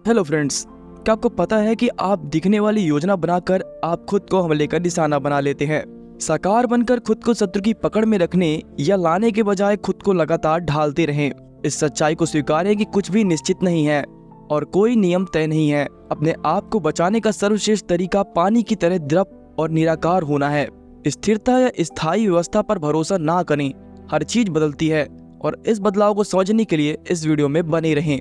Hello friends, क्या आपको पता है कि आप दिखने वाली योजना बनाकर आप खुद को हमले का निशाना बना लेते हैं। साकार बनकर खुद को शत्रु की पकड़ में रखने या लाने के बजाय खुद को लगातार ढालते रहें। इस सच्चाई को स्वीकारें कि कुछ भी निश्चित नहीं है और कोई नियम तय नहीं है। अपने आप को बचाने का सर्वश्रेष्ठ तरीका पानी की तरह द्रव और निराकार होना है। स्थिरता या स्थायी व्यवस्था पर भरोसा ना करें। हर चीज बदलती है और इस बदलाव को समझने के लिए इस वीडियो में बने रहें।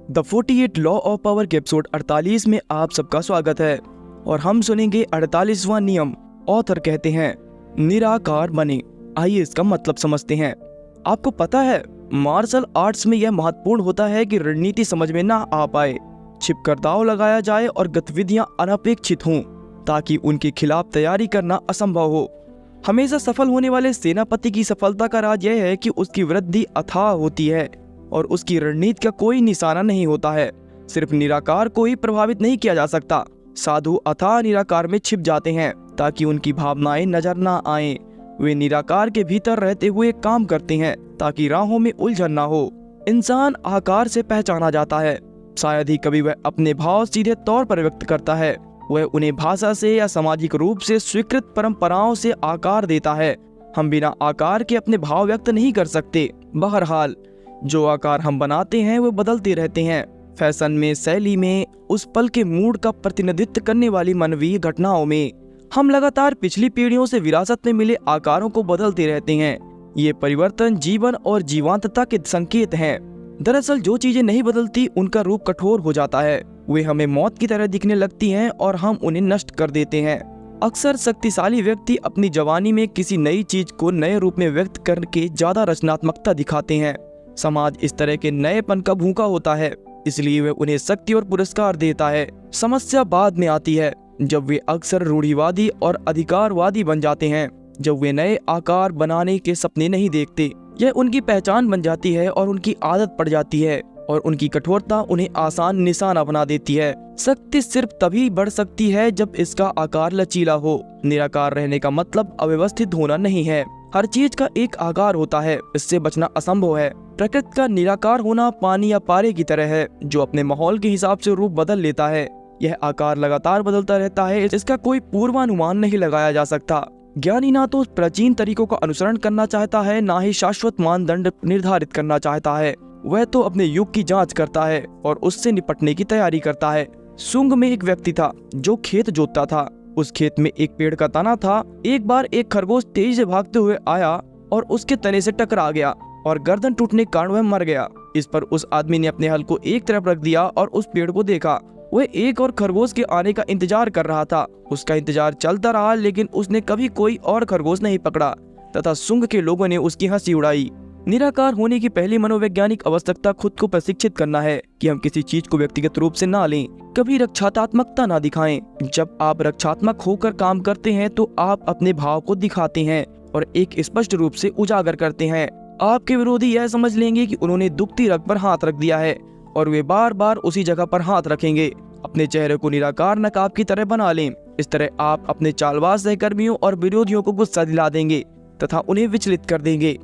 द 48 लॉ ऑफ पावर के एपिसोड 48 में आप सबका स्वागत है और हम सुनेंगे 48वां नियम। ऑथर कहते हैं निराकार बने। आइए इसका मतलब समझते हैं। आपको पता है मार्शल आर्ट्स में यह महत्वपूर्ण होता है कि रणनीति समझ में ना आ पाए, छिपकर दांव लगाया जाए और गतिविधियां अनपेक्षित हों ताकि उनके खिलाफ तैयारी करना असंभव हो। हमेशा सफल होने वाले सेनापति की सफलता का राज यह है कि उसकी वृद्धि अथाह होती है और उसकी रणनीति का कोई निशाना नहीं होता है। सिर्फ निराकार को ही प्रभावित नहीं किया जा सकता। साधु अथाह निराकार में छिप जाते हैं ताकि उनकी भावनाएं नजर ना आएं। वे निराकार के भीतर रहते हुए काम करते हैं ताकि राहों में उलझन ना हो। इंसान आकार से पहचाना जाता है। शायद ही कभी वह अपने भाव सीधे तौर पर व्यक्त करता है। वह उन्हें भाषा से या सामाजिक रूप से स्वीकृत परंपराओं से आकार देता है। हम बिना आकार के अपने भाव व्यक्त नहीं कर सकते। बहरहाल जो आकार हम बनाते हैं वो बदलते रहते हैं। फैशन में, शैली में, उस पल के मूड का प्रतिनिधित्व करने वाली मानवीय घटनाओं में हम लगातार पिछली पीढ़ियों से विरासत में मिले आकारों को बदलते रहते हैं। ये परिवर्तन जीवन और जीवंतता के संकेत हैं। दरअसल जो चीजें नहीं बदलती उनका रूप कठोर हो जाता है। वे हमें मौत की तरह दिखने लगती हैं और हम उन्हें नष्ट कर देते हैं। अक्सर शक्तिशाली व्यक्ति अपनी जवानी में किसी नई चीज को नए रूप में व्यक्त करके ज्यादा रचनात्मकता दिखाते हैं। समाज इस तरह के नएपन का भूखा होता है, इसलिए वह उन्हें शक्ति और पुरस्कार देता है। समस्या बाद में आती है जब वे अक्सर रूढ़िवादी और अधिकारवादी बन जाते हैं, जब वे नए आकार बनाने के सपने नहीं देखते। यह उनकी पहचान बन जाती है और उनकी आदत पड़ जाती है और उनकी कठोरता उन्हें आसान निशाना बना देती है। शक्ति सिर्फ तभी बढ़ सकती है जब इसका आकार लचीला हो। निराकार रहने का मतलब अव्यवस्थित होना नहीं है। हर चीज का एक आकार होता है, इससे बचना असंभव है। प्रकृति का निराकार होना पानी या पारे की तरह है जो अपने माहौल के हिसाब से रूप बदल लेता है। यह आकार लगातार बदलता रहता है, इसका कोई पूर्वानुमान नहीं लगाया जा सकता। ज्ञानी ना तो प्राचीन तरीकों का अनुसरण करना चाहता है, ना ही शाश्वत मानदंड निर्धारित करना चाहता है। वह तो अपने युग की जांच करता है और उससे निपटने की तैयारी करता है। सुंग में एक व्यक्ति था जो खेत जोतता था। उस खेत में एक पेड़ का तना था। एक बार एक खरगोश तेजी से भागते हुए आया और उसके तने से टकरा गया और गर्दन टूटने के कारण वह मर गया। इस पर उस आदमी ने अपने हल को एक तरफ रख दिया और उस पेड़ को देखा। वह एक और खरगोश के आने का इंतजार कर रहा था। उसका इंतजार चलता रहा, लेकिन उसने कभी कोई और खरगोश नहीं पकड़ा तथा सुंग के लोगों ने उसकी हंसी उड़ाई। निराकार होने की पहली मनोवैज्ञानिक आवश्यकता खुद को प्रशिक्षित करना है कि हम किसी चीज को व्यक्तिगत रूप से ना लें, कभी रक्षात्मकता ना दिखाएं। जब आप रक्षात्मक होकर काम करते हैं तो आप अपने भाव को दिखाते हैं और एक स्पष्ट रूप से उजागर करते हैं। आपके विरोधी यह समझ लेंगे कि उन्होंने दुखती रग पर हाथ रख दिया है और वे बार बार उसी जगह पर हाथ रखेंगे। अपने चेहरे को निराकार नकाब की तरह बना लें। इस तरह आप अपने चालबाज सहकर्मियों और विरोधियों को गुस्सा दिला देंगे तथा उन्हें विचलित कर देंगे।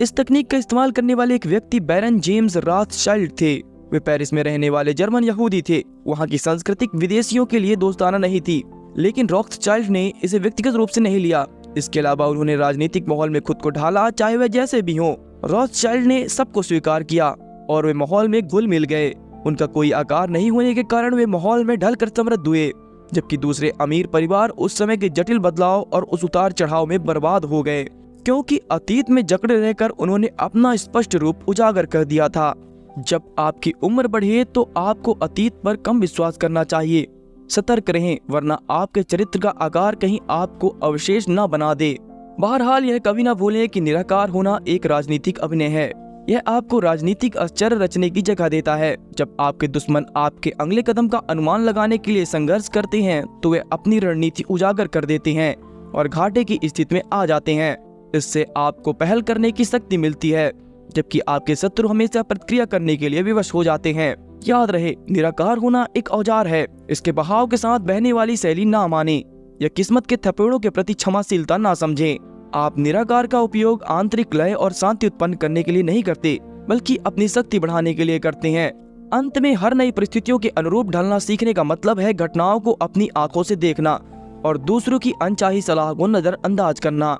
इस तकनीक का इस्तेमाल करने वाले एक व्यक्ति बैरन जेम्स रॉथस्चाइल्ड थे। वे पेरिस में रहने वाले जर्मन यहूदी थे। वहाँ की संस्कृति विदेशियों के लिए दोस्ताना नहीं थी, लेकिन रॉथस्चाइल्ड ने इसे व्यक्तिगत रूप से नहीं लिया। इसके अलावा उन्होंने राजनीतिक माहौल में खुद को ढाला, चाहे वह जैसे भी हो। रॉथस्चाइल्ड ने सबको स्वीकार किया और वे माहौल में घुल मिल गए। उनका कोई आकार नहीं होने के कारण वे माहौल में ढलकर समृद्ध हुए, जबकि दूसरे अमीर परिवार उस समय के जटिल बदलाव और उस उतार चढ़ाव में बर्बाद हो गए, क्योंकि अतीत में जकड़े रहकर उन्होंने अपना स्पष्ट रूप उजागर कर दिया था। जब आपकी उम्र बढ़े तो आपको अतीत पर कम विश्वास करना चाहिए। सतर्क रहें, वरना आपके चरित्र का आकार कहीं आपको अवशेष न बना दे। बहरहाल यह कभी न भूलें कि निराकार होना एक राजनीतिक अभिनय है। यह आपको राजनीतिक आश्चर्य रचने की जगह देता है। जब आपके दुश्मन आपके अगले कदम का अनुमान लगाने के लिए संघर्ष करते हैं तो वे अपनी रणनीति उजागर कर देते हैं और घाटे की स्थिति में आ जाते हैं। इससे आपको पहल करने की शक्ति मिलती है, जबकि आपके शत्रु हमेशा प्रतिक्रिया करने के लिए विवश हो जाते हैं। याद रहे, निराकार होना एक औजार है। इसके बहाव के साथ बहने वाली शैली ना माने या किस्मत के थपेड़ों के प्रति क्षमाशीलता ना समझें। आप निराकार का उपयोग आंतरिक लय और शांति उत्पन्न करने के लिए नहीं करते, बल्कि अपनी शक्ति बढ़ाने के लिए करते हैं। अंत में हर नई परिस्थितियों के अनुरूप ढलना सीखने का मतलब है घटनाओं को अपनी आंखों से देखना और दूसरों की अनचाही सलाह को नजरअंदाज करना।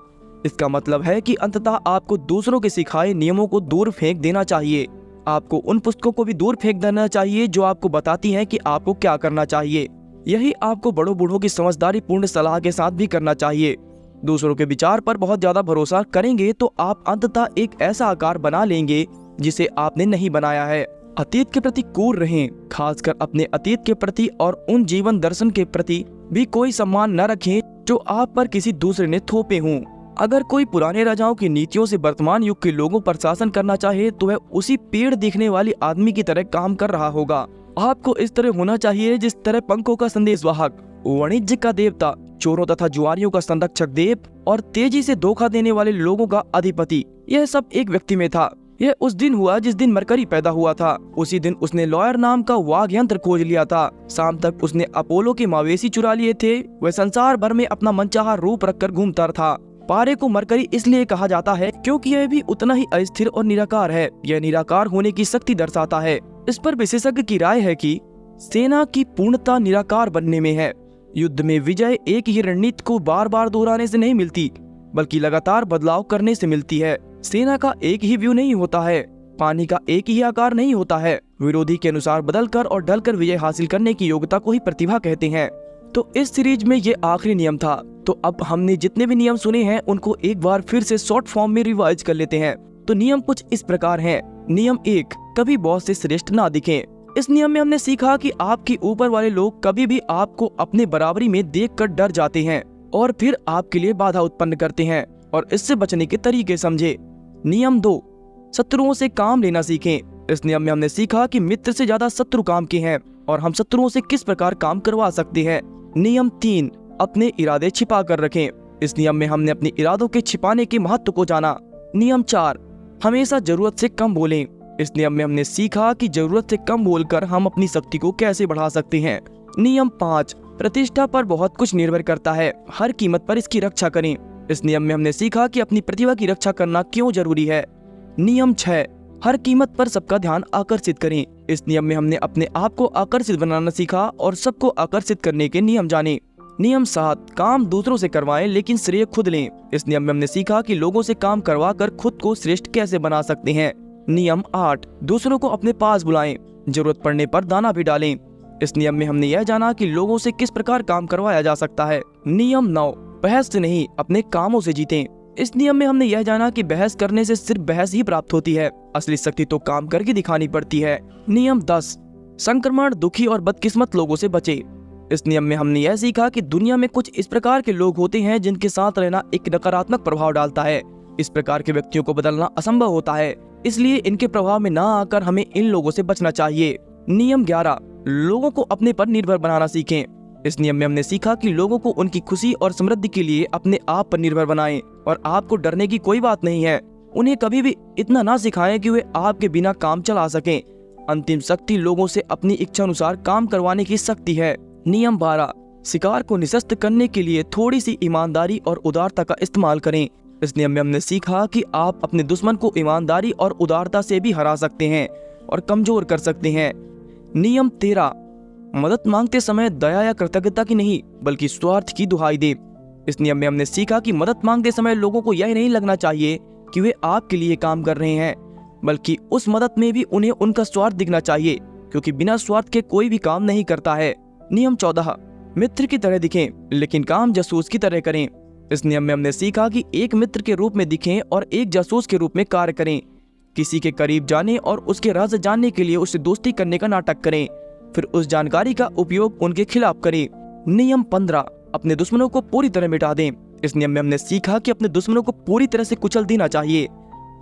इसका मतलब है कि अंततः आपको दूसरों के सिखाए नियमों को दूर फेंक देना चाहिए। आपको उन पुस्तकों को भी दूर फेंक देना चाहिए जो आपको बताती हैं कि आपको क्या करना चाहिए। यही आपको बड़ों बूढ़ों की समझदारी पूर्ण सलाह के साथ भी करना चाहिए। दूसरों के विचार पर बहुत ज्यादा भरोसा करेंगे तो आप अंततः एक ऐसा आकार बना लेंगे जिसे आपने नहीं बनाया है। अतीत के प्रति क्रूर रहें, खासकर अपने अतीत के प्रति, और उन जीवन दर्शन के प्रति भी कोई सम्मान न रखें जो आप पर किसी दूसरे ने थोपे हों। अगर कोई पुराने राजाओं की नीतियों से वर्तमान युग के लोगों पर शासन करना चाहे तो वह उसी पेड़ दिखने वाली आदमी की तरह काम कर रहा होगा। आपको इस तरह होना चाहिए जिस तरह पंखों का संदेशवाहक, वाणिज्य का देवता, चोरों तथा जुआरियों का संरक्षक देव और तेजी से धोखा देने वाले लोगों का अधिपति। यह सब एक व्यक्ति में था। यह उस दिन हुआ जिस दिन मरकरी पैदा हुआ था। उसी दिन उसने लॉयर नाम का वाघ यंत्र खोज लिया था। शाम तक उसने अपोलो के मवेशी चुरा लिए थे। वह संसार भर में अपना मनचाहा रूप रखकर घूमता था। पारे को मरकरी इसलिए कहा जाता है क्योंकि यह भी उतना ही अस्थिर और निराकार है। यह निराकार होने की शक्ति दर्शाता है। इस पर विशेषज्ञ की राय है कि सेना की पूर्णता निराकार बनने में है। युद्ध में विजय एक ही रणनीति को बार बार दोहराने से नहीं मिलती, बल्कि लगातार बदलाव करने से मिलती है। सेना का एक ही व्यू नहीं होता है, पानी का एक ही आकार नहीं होता है। विरोधी के अनुसार बदलकर और ढलकर विजय हासिल करने की योग्यता को ही प्रतिभा कहते हैं। तो इस सीरीज में ये आखिरी नियम था। तो अब हमने जितने भी नियम सुने हैं उनको एक बार फिर से शॉर्ट फॉर्म में रिवाइज कर लेते हैं। तो नियम कुछ इस प्रकार हैं। नियम 1, कभी बॉस से श्रेष्ठ ना दिखें। इस नियम में हमने सीखा कि आपके ऊपर वाले लोग कभी भी आपको अपने बराबरी में देखकर डर जाते हैं और फिर आपके लिए बाधा उत्पन्न करते हैं, और इससे बचने के तरीके समझे। नियम 2, शत्रुओं से काम लेना सीखें। इस नियम में हमने सीखा कि मित्र से ज्यादा शत्रु काम के हैं और हम शत्रुओं से किस प्रकार काम करवा सकते हैं। नियम 3, अपने इरादे छिपा कर रखें। इस नियम में हमने अपने इरादों के छिपाने के महत्व को जाना। नियम 4, हमेशा जरूरत से कम बोलें। इस नियम में हमने सीखा कि जरूरत से कम बोलकर हम अपनी शक्ति को कैसे बढ़ा सकते हैं। नियम 5, प्रतिष्ठा पर बहुत कुछ निर्भर करता है, हर कीमत पर इसकी रक्षा करें। इस नियम में हमने सीखा कि अपनी प्रतिभा की रक्षा करना क्यों जरूरी है। नियम 6, हर कीमत पर सबका ध्यान आकर्षित करें। इस नियम में हमने अपने आप को आकर्षित बनाना सीखा और सबको आकर्षित करने के नियम जाने। नियम 7, काम दूसरों से करवाएं लेकिन श्रेय खुद लें। इस नियम में हमने सीखा कि लोगों से काम करवा कर खुद को श्रेष्ठ कैसे बना सकते हैं। नियम 8, दूसरों को अपने पास बुलाएं, जरूरत पड़ने पर दाना भी डालें। इस नियम में हमने यह जाना कि लोगों से किस प्रकार काम करवाया जा सकता है। नियम 9, बहस से नहीं अपने कामों से जीतें। इस नियम में हमने यह जाना कि बहस करने से सिर्फ बहस ही प्राप्त होती है, असली शक्ति तो काम करके दिखानी पड़ती है। नियम 10, संक्रमण, दुखी और बदकिस्मत लोगों से बचे। इस नियम में हमने यह सीखा कि दुनिया में कुछ इस प्रकार के लोग होते हैं जिनके साथ रहना एक नकारात्मक प्रभाव डालता है। इस प्रकार के व्यक्तियों को बदलना असंभव होता है, इसलिए इनके प्रभाव में ना आकर हमें इन लोगों से बचना चाहिए। नियम 11, लोगों को अपने पर निर्भर बनाना सीखें। इस नियम में हमने सीखा कि लोगों को उनकी खुशी और समृद्धि के लिए अपने आप पर निर्भर बनाएं और आपको डरने की कोई बात नहीं है। उन्हें कभी भी इतना ना सिखाएं कि वे आपके बिना काम चला सकें। अंतिम शक्ति लोगों से अपनी इच्छा अनुसार काम करवाने की शक्ति है। नियम 12, शिकार को निशस्त्र करने के लिए थोड़ी सी ईमानदारी और उदारता का इस्तेमाल करें। इस नियम में हमने सीखा कि आप अपने दुश्मन को ईमानदारी और उदारता से भी हरा सकते हैं और कमजोर कर सकते हैं। नियम 13, मदद मांगते समय दया या कृतज्ञता की नहीं बल्कि स्वार्थ की दुहाई दे। इस नियम में हमने सीखा कि मदद मांगते समय लोगों को यह नहीं लगना चाहिए कि वे आपके लिए काम कर रहे हैं, बल्कि उस मदद में भी उन्हें उनका स्वार्थ दिखना चाहिए, क्योंकि बिना स्वार्थ के कोई भी काम नहीं करता है। नियम 14, मित्र की तरह दिखें लेकिन काम जासूस की तरह करें। इस नियम में हमने सीखा कि एक मित्र के रूप में दिखें और एक जासूस के रूप में कार्य करें। किसी के करीब जाने और उसके राज जानने के लिए उससे दोस्ती करने का नाटक करें, फिर उस जानकारी का उपयोग उनके खिलाफ करें। नियम 15, अपने दुश्मनों को पूरी तरह मिटा दें। इस नियम में हमने सीखा कि अपने दुश्मनों को पूरी तरह से कुचल देना चाहिए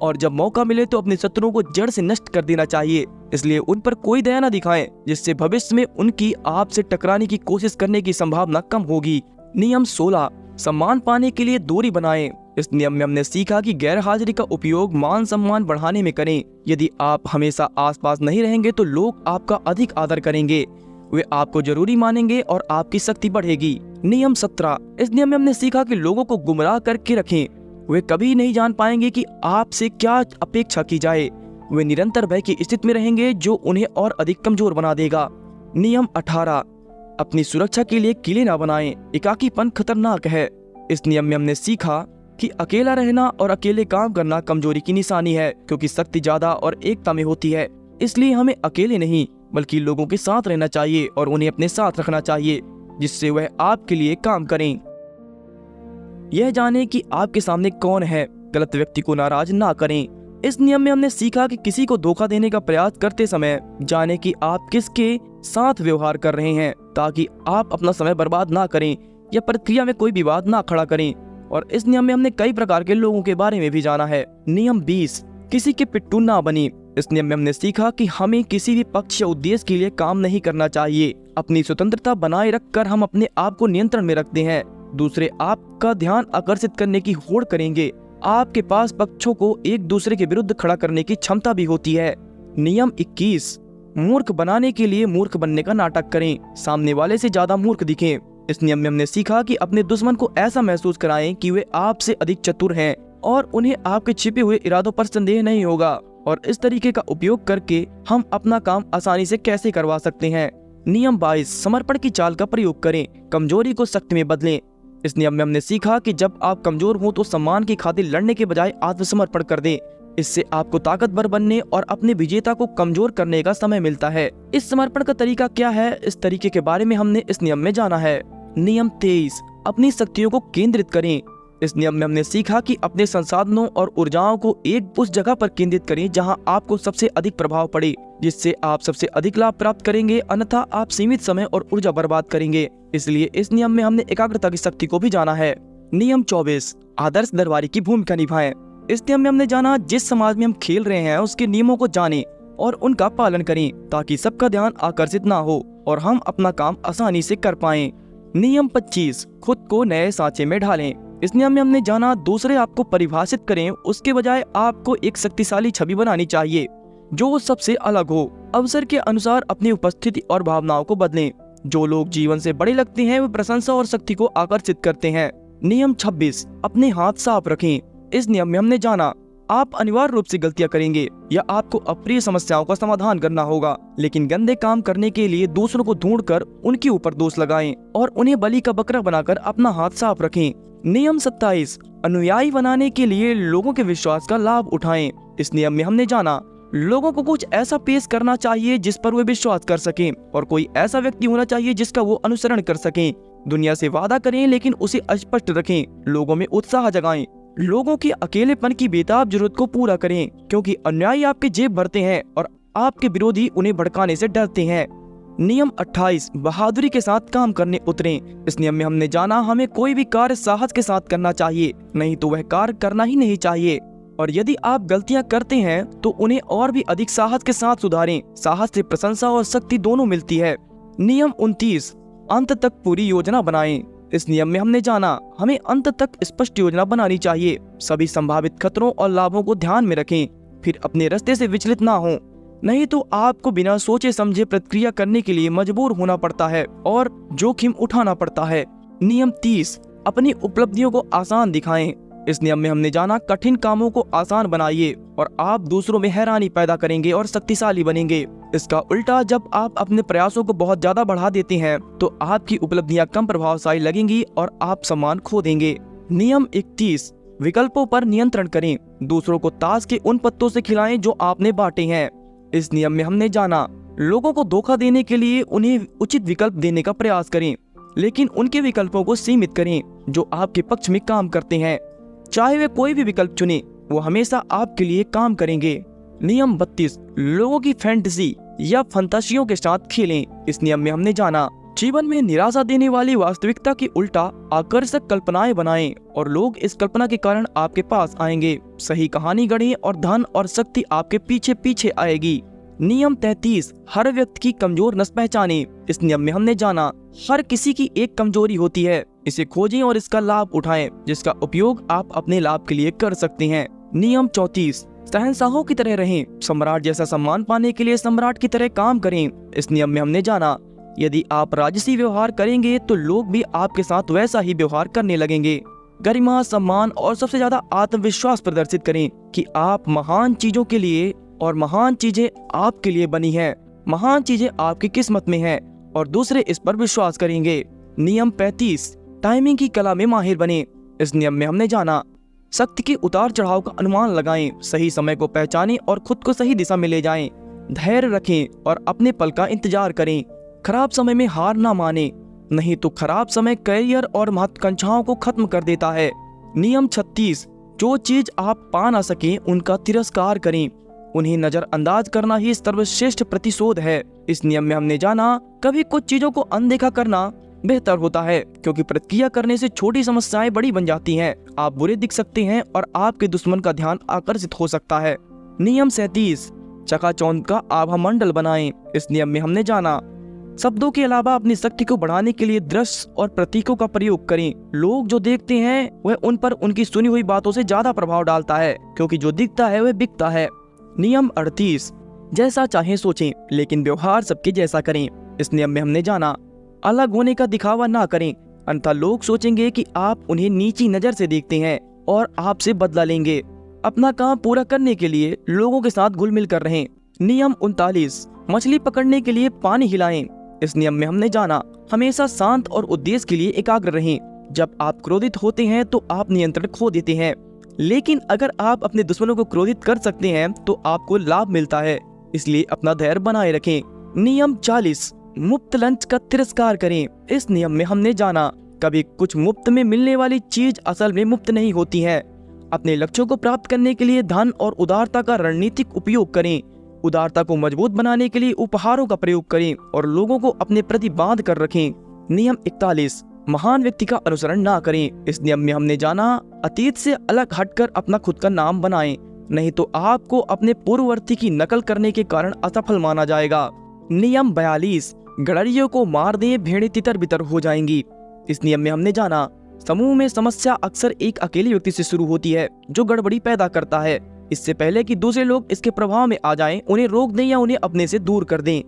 और जब मौका मिले तो अपने शत्रुओं को जड़ से नष्ट कर देना चाहिए। इसलिए उन पर कोई दया न दिखाएं, जिससे भविष्य में उनकी आपसे टकराने की कोशिश करने की संभावना कम होगी। नियम 16, सम्मान पाने के लिए दूरी बनाएं। इस नियम में हमने सीखा कि गैर हाजिरी का उपयोग मान सम्मान बढ़ाने में करें। यदि आप हमेशा आसपास नहीं रहेंगे तो लोग आपका अधिक आदर करेंगे, वे आपको जरूरी मानेंगे और आपकी शक्ति बढ़ेगी। नियम 17, इस नियम में हमने सीखा कि लोगों को गुमराह करके रखें, वे कभी नहीं जान पाएंगे कि आपसे क्या अपेक्षा की जाए। वे निरंतर भय की स्थिति में रहेंगे जो उन्हें और अधिक कमजोर बना देगा। नियम 18, अपनी सुरक्षा के लिए किले ना बनाएं, एकाकीपन खतरनाक है। इस नियम में हमने सीखा कि अकेला रहना और अकेले काम करना कमजोरी की निशानी है, क्योंकि शक्ति ज्यादा और एकता में होती है। इसलिए हमें अकेले नहीं बल्कि लोगों के साथ रहना चाहिए और उन्हें अपने साथ रखना चाहिए, जिससे वह आपके लिए काम करें। यह जाने कि आपके सामने कौन है, गलत व्यक्ति को नाराज ना करें। इस नियम में हमने सीखा कि किसी को धोखा देने का प्रयास करते समय जाने कि आप किसके साथ व्यवहार कर रहे हैं, ताकि आप अपना समय बर्बाद ना करें या प्रक्रिया में कोई विवाद ना खड़ा करें। और इस नियम में हमने कई प्रकार के लोगों के बारे में भी जाना है। नियम 20, किसी के पिट्ठू ना बने। इस नियम में हमने सीखा कि हमें किसी भी पक्ष या उद्देश्य के लिए काम नहीं करना चाहिए। अपनी स्वतंत्रता बनाए रखकर हम अपने आप को नियंत्रण में रखते हैं। दूसरे आपका ध्यान आकर्षित करने की होड़ करेंगे। आपके पास पक्षों को एक दूसरे के विरुद्ध खड़ा करने की क्षमता भी होती है। नियम 21, मूर्ख बनाने के लिए मूर्ख बनने का नाटक करें, सामने वाले से ज्यादा मूर्ख दिखें। इस नियम में हमने सीखा कि अपने दुश्मन को ऐसा महसूस कराएं कि वे आपसे अधिक चतुर हैं और उन्हें आपके छिपे हुए इरादों पर संदेह नहीं होगा। और इस तरीके का उपयोग करके हम अपना काम आसानी से कैसे करवा सकते हैं। नियम 22, समर्पण की चाल का प्रयोग करें, कमजोरी को शक्ति में बदलें। इस नियम में हमने सीखा कि जब आप कमजोर हो तो सम्मान की खातिर लड़ने के बजाय आत्मसमर्पण कर दें। इससे आपको ताकतवर बनने और अपने विजेता को कमजोर करने का समय मिलता है। इस समर्पण का तरीका क्या है, इस तरीके के बारे में हमने इस नियम में जाना है। नियम 23, अपनी शक्तियों को केंद्रित करें। इस नियम में हमने सीखा कि अपने संसाधनों और ऊर्जाओं को एक उस जगह पर केंद्रित करें जहां आपको सबसे अधिक प्रभाव पड़े, जिससे आप सबसे अधिक लाभ प्राप्त करेंगे, अन्यथा आप सीमित समय और ऊर्जा बर्बाद करेंगे। इसलिए इस नियम में हमने एकाग्रता की शक्ति को भी जाना है। नियम 24, आदर्श दरबारी की भूमिका निभाएं। इस नियम में हमने जाना जिस समाज में हम खेल रहे हैं उसके नियमों को जानें और उनका पालन करें, ताकि सबका ध्यान आकर्षित ना हो और हम अपना काम आसानी से कर पाएं। नियम 25, खुद को नए सांचे में ढालें। इस नियम में हमने जाना दूसरे आपको परिभाषित करें, उसके बजाय आपको एक शक्तिशाली छवि बनानी चाहिए जो सबसे अलग हो। अवसर के अनुसार अपनी उपस्थिति और भावनाओं को बदलें। जो लोग जीवन से बड़े लगते हैं वे प्रशंसा और शक्ति को आकर्षित करते हैं। नियम 26, अपने हाथ साफ रखें। इस नियम में हमने जाना आप अनिवार्य रूप से गलतियां करेंगे या आपको अप्रिय समस्याओं का समाधान करना होगा, लेकिन गंदे काम करने के लिए दूसरों को ढूंढकर उनके ऊपर दोष लगाएं और उन्हें बलि का बकरा बनाकर अपना हाथ साफ रखें। नियम 27, अनुयायी बनाने के लिए लोगों के विश्वास का लाभ उठाएं। इस नियम में हमने जाना लोगों को कुछ ऐसा पेश करना चाहिए जिस पर वे विश्वास कर सकें और कोई ऐसा व्यक्ति होना चाहिए जिसका वो अनुसरण कर सकें। दुनिया से वादा करें लेकिन उसे स्पष्ट रखें। लोगों में उत्साह जगाएं। लोगों के अकेलेपन की बेताब जरूरत को पूरा करें, क्योंकि अन्यायी आपके जेब भरते हैं और आपके विरोधी उन्हें भड़काने से डरते हैं। नियम 28, बहादुरी के साथ काम करने उतरें। इस नियम में हमने जाना हमें कोई भी कार्य साहस के साथ करना चाहिए, नहीं तो वह कार्य करना ही नहीं चाहिए। और यदि आप गलतियां करते हैं तो उन्हें और भी अधिक साहस के साथ सुधारें। साहस से प्रशंसा और शक्ति दोनों मिलती है। नियम 29, अंत तक पूरी योजना बनाएं। इस नियम में हमने जाना हमें अंत तक स्पष्ट योजना बनानी चाहिए। सभी संभावित खतरों और लाभों को ध्यान में रखें, फिर अपने रास्ते से विचलित ना हो, नहीं तो आपको बिना सोचे समझे प्रतिक्रिया करने के लिए मजबूर होना पड़ता है और जोखिम उठाना पड़ता है। नियम 30, अपनी उपलब्धियों को आसान दिखाएं। इस नियम में हमने जाना कठिन कामों को आसान बनाइए और आप दूसरों में हैरानी पैदा करेंगे और शक्तिशाली बनेंगे। इसका उल्टा, जब आप अपने प्रयासों को बहुत ज्यादा बढ़ा देते हैं तो आपकी उपलब्धियां कम प्रभावशाली लगेंगी और आप सम्मान खो देंगे। नियम 31, विकल्पों पर नियंत्रण करें। दूसरों को ताश के उन पत्तों से खिलाएं जो आपने बांटे हैं। इस नियम में हमने जाना लोगों को धोखा देने के लिए उन्हें उचित विकल्प देने का प्रयास करें, लेकिन उनके विकल्पों को सीमित करें जो आपके पक्ष में काम करते हैं। चाहे वे कोई भी विकल्प चुने, वो हमेशा आपके लिए काम करेंगे। नियम 32, लोगों की फैंटेसी या फंतासियों के साथ खेलें। इस नियम में हमने जाना जीवन में निराशा देने वाली वास्तविकता के उल्टा आकर्षक कल्पनाएं बनाएं और लोग इस कल्पना के कारण आपके पास आएंगे। सही कहानी गढ़ें और धन और शक्ति आपके पीछे पीछे आएगी। नियम 33, हर व्यक्ति की कमजोर नस पहचानें। इस नियम में हमने जाना हर किसी की एक कमजोरी होती है, इसे खोजें और इसका लाभ उठाएं, जिसका उपयोग आप अपने लाभ के लिए कर सकते हैं। नियम 34, शहंशाहों की तरह रहें। सम्राट जैसा सम्मान पाने के लिए सम्राट की तरह काम करें। इस नियम में हमने जाना यदि आप राजसी व्यवहार करेंगे तो लोग भी आपके साथ वैसा ही व्यवहार करने लगेंगे। गरिमा, सम्मान और सबसे ज्यादा आत्मविश्वास प्रदर्शित करें कि आप महान चीजों के लिए और महान चीजें आपके लिए बनी हैं। महान चीजें आपकी किस्मत में हैं और दूसरे इस पर विश्वास करेंगे। नियम 35, टाइमिंग की कला में माहिर बने। इस नियम में हमने जाना शक्ति के उतार चढ़ाव का अनुमान लगाएं, सही समय को पहचानें और खुद को सही दिशा में ले जाएं। धैर्य रखें और अपने पल का इंतजार करें। खराब समय में हार ना माने, नहीं तो खराब समय करियर और महत्वाकांक्षाओं को खत्म कर देता है। नियम 36, जो चीज आप पा ना सके उनका तिरस्कार करें। उन्हें नजरअंदाज करना ही सर्वश्रेष्ठ प्रतिशोध है। इस नियम में हमने जाना कभी कुछ चीजों को अनदेखा करना बेहतर होता है, क्योंकि प्रतिक्रिया करने से छोटी समस्याएं बड़ी बन जाती हैं। आप बुरे दिख सकते हैं और आपके दुश्मन का ध्यान आकर्षित हो सकता है। नियम 37, चकाचौंध का आभा मंडल बनाएं। इस नियम में हमने जाना शब्दों के अलावा अपनी शक्ति को बढ़ाने के लिए दृश्य और प्रतीकों का प्रयोग करें। लोग जो देखते हैं वह उन पर उनकी सुनी हुई बातों से ज्यादा प्रभाव डालता है, क्योंकि जो दिखता है वह बिकता है। नियम 38, जैसा चाहे सोचें लेकिन व्यवहार सबके जैसा करें। इस नियम में हमने जाना अलग होने का दिखावा ना करें, अन्यथा लोग सोचेंगे कि आप उन्हें नीची नजर से देखते हैं और आपसे बदला लेंगे। अपना काम पूरा करने के लिए लोगों के साथ घुल मिल कर रहें। नियम 39, मछली पकड़ने के लिए पानी हिलाएं। इस नियम में हमने जाना हमेशा शांत और उद्देश्य के लिए एकाग्र रहें। जब आप क्रोधित होते हैं तो आप नियंत्रण खो देते हैं, लेकिन अगर आप अपने दुश्मनों को क्रोधित कर सकते हैं तो आपको लाभ मिलता है, इसलिए अपना धैर्य बनाए रखें। नियम 40, मुफ्त लंच का तिरस्कार करें। इस नियम में हमने जाना कभी कुछ मुफ्त में मिलने वाली चीज असल में मुफ्त नहीं होती है। अपने लक्ष्यों को प्राप्त करने के लिए धन और उदारता का रणनीतिक उपयोग करें। उदारता को मजबूत बनाने के लिए उपहारों का प्रयोग करें और लोगों को अपने प्रति बांध कर रखें। नियम 41, महान व्यक्ति का अनुसरण ना करें। इस नियम में हमने जाना अतीत से अलग हटकर अपना खुद का नाम बनाएं, नहीं तो आपको अपने पूर्ववर्ती की नकल करने के कारण असफल माना जाएगा। नियम 42, गड़रियों को मार दें, भेड़ें तितर बितर हो जाएंगी। इस नियम में हमने जाना समूह में समस्या अक्सर एक अकेले व्यक्ति से शुरू होती है जो गड़बड़ी पैदा करता है। इससे पहले कि दूसरे लोग इसके प्रभाव में आ जाएं, उन्हें रोक दें या उन्हें अपने से दूर कर दें।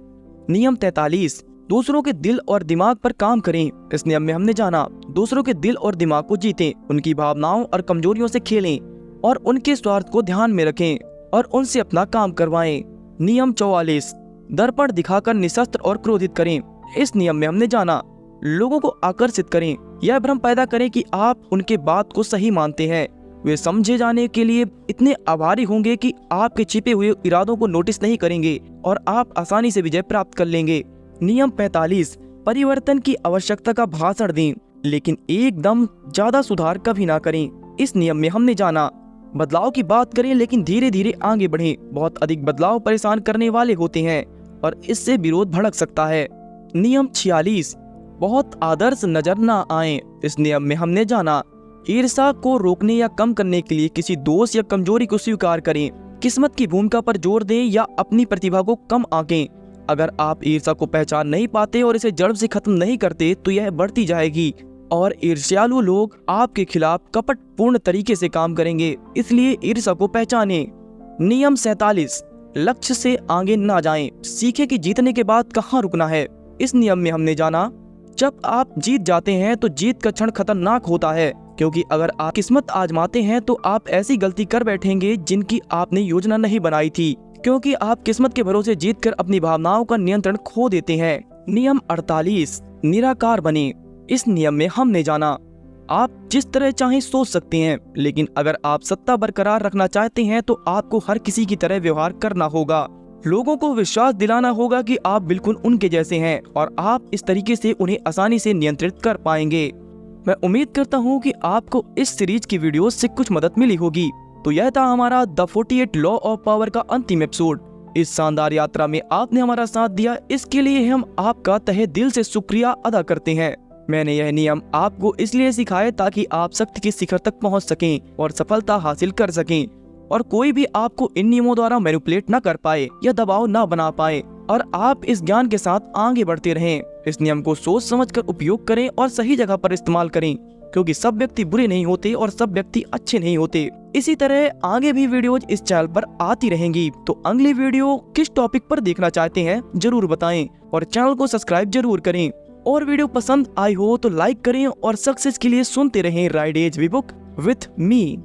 नियम 43, दूसरों के दिल और दिमाग पर काम करें। इस नियम में हमने जाना दूसरों के दिल और दिमाग को जीतें, उनकी भावनाओं और कमजोरियों से खेलें और उनके स्वार्थ को ध्यान में रखें और उनसे अपना काम करवाएं। नियम 44, दर्पण दिखाकर निशस्त्र और क्रोधित करें। इस नियम में हमने जाना लोगों को आकर्षित करें, यह भ्रम पैदा करें कि आप उनके बात को सही मानते हैं। वे समझे जाने के लिए इतने आभारी होंगे कि आपके छिपे हुए इरादों को नोटिस नहीं करेंगे और आप आसानी से विजय प्राप्त कर लेंगे। नियम 45, परिवर्तन की आवश्यकता का भाषण दें, लेकिन एकदम ज्यादा सुधार कभी ना करें। इस नियम में हमने जाना बदलाव की बात करें लेकिन धीरे धीरे आगे बढ़ें। बहुत अधिक बदलाव परेशान करने वाले होते हैं और इससे विरोध भड़क सकता है। नियम 46, बहुत आदर्श नजर ना आए। इस नियम में हमने जाना ईर्ष्या को रोकने या कम करने के लिए किसी दोष या कमजोरी को स्वीकार करें, किस्मत की भूमिका पर जोर दें या अपनी प्रतिभा को कम आंकें। अगर आप ईर्ष्या को पहचान नहीं पाते और इसे जड़ से खत्म नहीं करते तो यह बढ़ती जाएगी और ईर्ष्यालु लोग आपके खिलाफ कपटपूर्ण तरीके से काम करेंगे, इसलिए ईर्ष्या को पहचानें। नियम 47, लक्ष्य से आगे ना जाएं, सीखे कि जीतने के बाद कहाँ रुकना है। इस नियम में हमने जाना जब आप जीत जाते हैं तो जीत का क्षण खतरनाक होता है, क्योंकि अगर आप किस्मत आजमाते हैं तो आप ऐसी गलती कर बैठेंगे जिनकी आपने योजना नहीं बनाई थी, क्योंकि आप किस्मत के भरोसे जीतकर अपनी भावनाओं का नियंत्रण खो देते हैं। नियम 48, निराकार बने। इस नियम में हमने जाना आप जिस तरह चाहें सोच सकते हैं, लेकिन अगर आप सत्ता बरकरार रखना चाहते हैं तो आपको हर किसी की तरह व्यवहार करना होगा। लोगों को विश्वास दिलाना होगा कि आप बिल्कुल उनके जैसे हैं और आप इस तरीके से उन्हें आसानी से नियंत्रित कर पाएंगे। मैं उम्मीद करता हूं कि आपको इस सीरीज की वीडियो से कुछ मदद मिली होगी। तो यह था हमारा द 48 लॉ ऑफ पावर का अंतिम एपिसोड। इस शानदार यात्रा में आपने हमारा साथ दिया, इसके लिए हम आपका तहे दिल से शुक्रिया अदा करते हैं। मैंने यह नियम आपको इसलिए सिखाए ताकि आप शक्ति के शिखर तक पहुंच सकें और सफलता हासिल कर सकें और कोई भी आपको इन नियमों द्वारा मैनिपुलेट न कर पाए या दबाव न बना पाए और आप इस ज्ञान के साथ आगे बढ़ते रहें। इस नियम को सोच समझकर उपयोग करें और सही जगह पर इस्तेमाल करें, क्योंकि सब व्यक्ति बुरे नहीं होते और सब व्यक्ति अच्छे नहीं होते। इसी तरह आगे भी वीडियोज इस चैनल पर आती रहेंगी। तो अगली वीडियो किस टॉपिक पर देखना चाहते हैं जरूर बताएं और चैनल को सब्सक्राइब जरूर करें। और वीडियो पसंद आई हो तो लाइक करें और सक्सेस के लिए सुनते रहें ride as we book with me.